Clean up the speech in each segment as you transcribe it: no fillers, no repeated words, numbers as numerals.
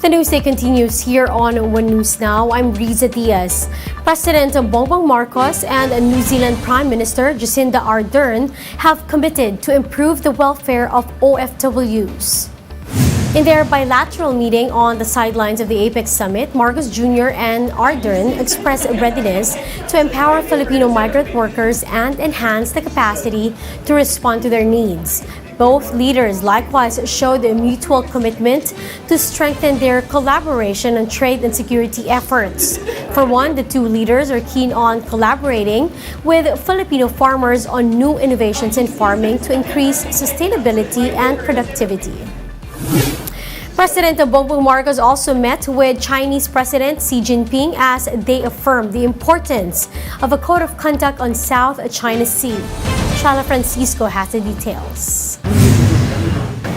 The news day continues here on One News Now. I'm Riza Diaz. President Bongbong Marcos and New Zealand Prime Minister Jacinda Ardern have committed to improve the welfare of OFWs. In their bilateral meeting on the sidelines of the APEC summit, Marcos Jr. and Ardern expressed readiness to empower Filipino migrant workers and enhance the capacity to respond to their needs. Both leaders likewise showed a mutual commitment to strengthen their collaboration on trade and security efforts. For one, the two leaders are keen on collaborating with Filipino farmers on new innovations in farming to increase sustainability and productivity. President Bongbong Marcos also met with Chinese President Xi Jinping as they affirmed the importance of a code of conduct on South China Sea. Shala Francisco has the details.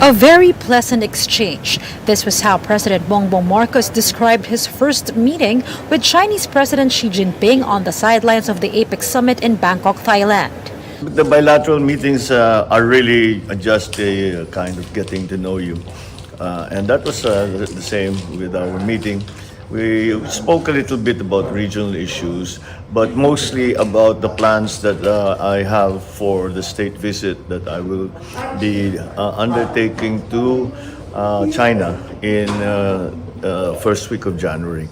A very pleasant exchange. This was how President Bongbong Marcos described his first meeting with Chinese President Xi Jinping on the sidelines of the APEC summit in Bangkok, Thailand. The bilateral meetings are really just a kind of getting to know you. And that was the same with our meeting. We spoke a little bit about regional issues, but mostly about the plans that I have for the state visit that I will be undertaking to China in first week of January.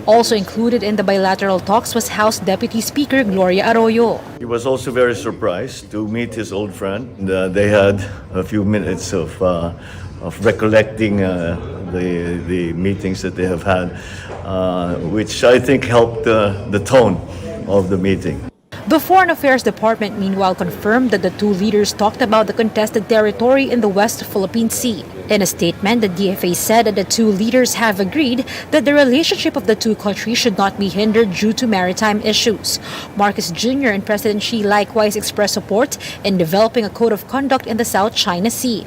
Also included in the bilateral talks was House Deputy Speaker Gloria Arroyo. He was also very surprised to meet his old friend. They had a few minutes of recollecting the meetings that they have had, which I think helped the tone of the meeting. The Foreign Affairs Department meanwhile confirmed that the two leaders talked about the contested territory in the West Philippine Sea. In a statement, the DFA said that the two leaders have agreed that the relationship of the two countries should not be hindered due to maritime issues. Marcos Jr. and President Xi likewise expressed support in developing a code of conduct in the South China Sea.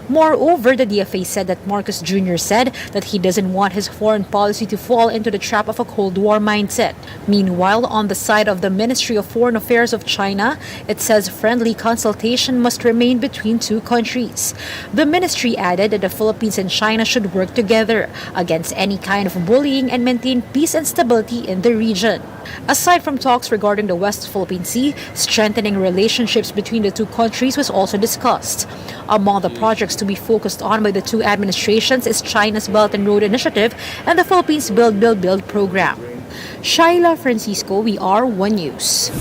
Moreover, the DFA said that Marcos Jr. said that he doesn't want his foreign policy to fall into the trap of a Cold War mindset. Meanwhile, on the side of the Ministry of Foreign Affairs of China, it says friendly consultation must remain between two countries. The ministry added that the Philippines and China should work together against any kind of bullying and maintain peace and stability in the region. Aside from talks regarding the West Philippine Sea, strengthening relationships between the two countries was also discussed. Among the projects to be focused on by the two administrations is China's Belt and Road Initiative and the Philippines Build, Build, Build program. Shaila Francisco, we are One News.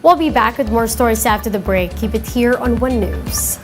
We'll be back with more stories after the break. Keep it here on One News.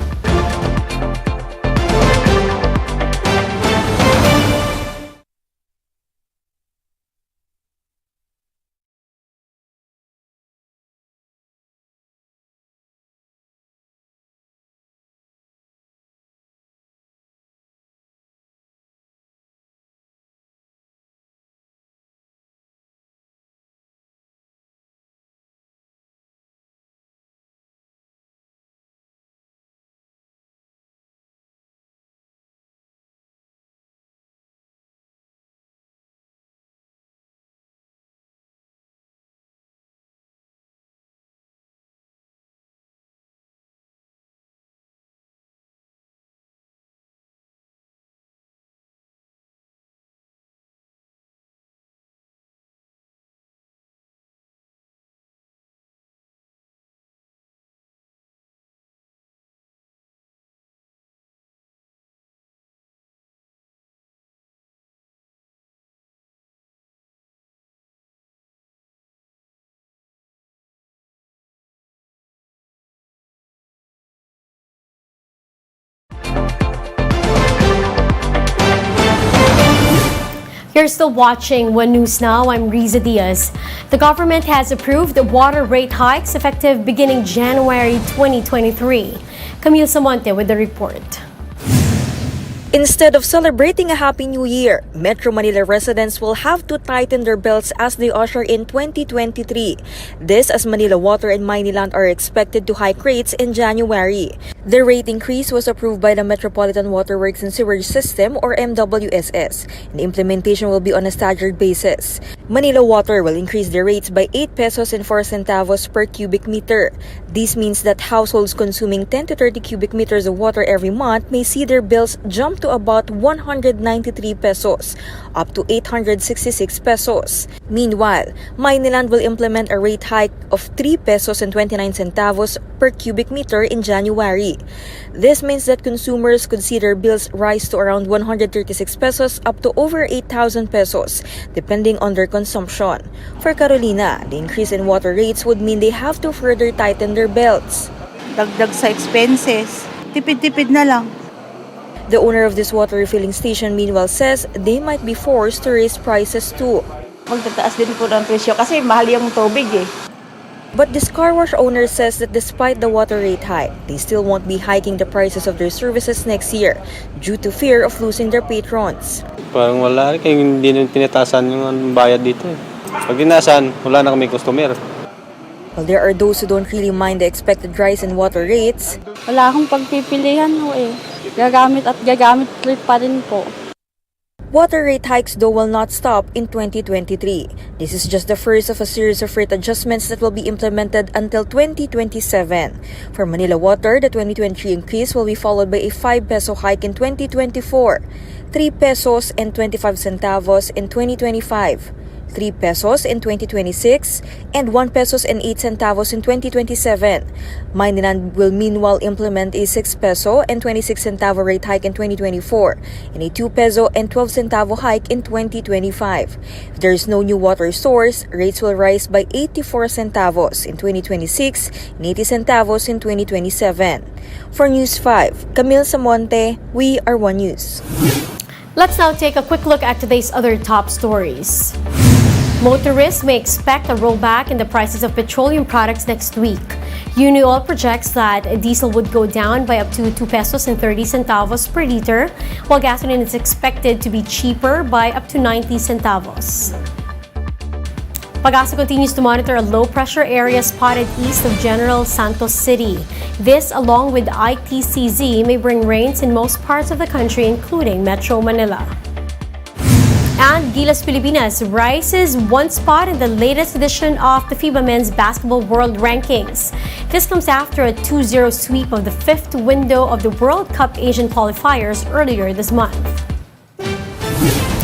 You're still watching One News Now. I'm Riza Diaz. The government has approved water rate hikes effective beginning January 2023. Camille Samonte with the report. Instead of celebrating a Happy New Year, Metro Manila residents will have to tighten their belts as they usher in 2023. This as Manila Water and Maynilad are expected to hike rates in January. The rate increase was approved by the Metropolitan Waterworks and Sewerage System or MWSS, and implementation will be on a staggered basis. Manila Water will increase the rates by 8 pesos and 4 centavos per cubic meter. This means that households consuming 10 to 30 cubic meters of water every month may see their bills jump to about 193 pesos, up to 866 pesos. Meanwhile, Maynilad will implement a rate hike of 3 pesos and 29 centavos per cubic meter in January. This means that consumers could see their bills rise to around 136 pesos up to over 8,000 pesos, depending on their consumption. For Carolina, the increase in water rates would mean they have to further tighten their belts. Dagdag sa expenses. Tipid-tipid na lang. The owner of this water refilling station meanwhile says they might be forced to raise prices too. Magtataas din po ng presyo kasi mahal yung tubig eh. But this car wash owner says that despite the water rate hike, they still won't be hiking the prices of their services next year due to fear of losing their patrons. Parang wala rin, kaya hindi nyo tinatasan yung bayad dito eh. Pag tinasan, wala na kami customer. While there are those who don't really mind the expected rise in water rates, wala akong pagpipilihan ho eh. Gagamit pa rin po. water rate hikes though will not stop in 2023. This is just the first of a series of rate adjustments that will be implemented until 2027. For Manila Water, the 2023 increase will be followed by a 5 peso hike in 2024, 3 pesos and 25 centavos in 2025, 3 pesos in 2026, and 1 pesos and 8 centavos in 2027. Maynilad will meanwhile implement a 6 peso and 26 centavo rate hike in 2024 and a 2 peso and 12 centavo hike in 2025. If there is no new water source, rates will rise by 84 centavos in 2026 and 80 centavos in 2027. For News 5, Camille Samonte, We Are One News. Let's now take a quick look at today's other top stories. Motorists may expect a rollback in the prices of petroleum products next week. Unioil projects that diesel would go down by up to 2 pesos and 30 centavos per liter, while gasoline is expected to be cheaper by up to 90 centavos. Pag-asa continues to monitor a low-pressure area spotted east of General Santos City. This, along with ITCZ, may bring rains in most parts of the country, including Metro Manila. And Gilas Pilipinas rises one spot in the latest edition of the FIBA Men's Basketball World Rankings. This comes after a 2-0 sweep of the fifth window of the World Cup Asian qualifiers earlier this month.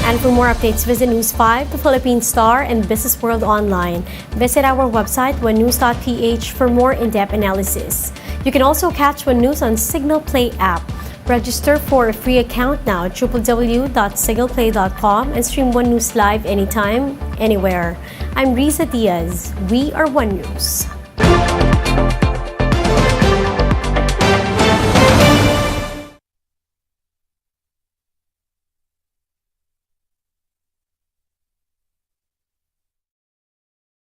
And for more updates, visit News 5, the Philippine Star, and Business World Online. Visit our website, onenews.ph, for more in-depth analysis. You can also catch One News on Signal Play app. Register for a free account now at www.signalplay.com and stream One News live anytime, anywhere. I'm Riza Diaz. We are One News.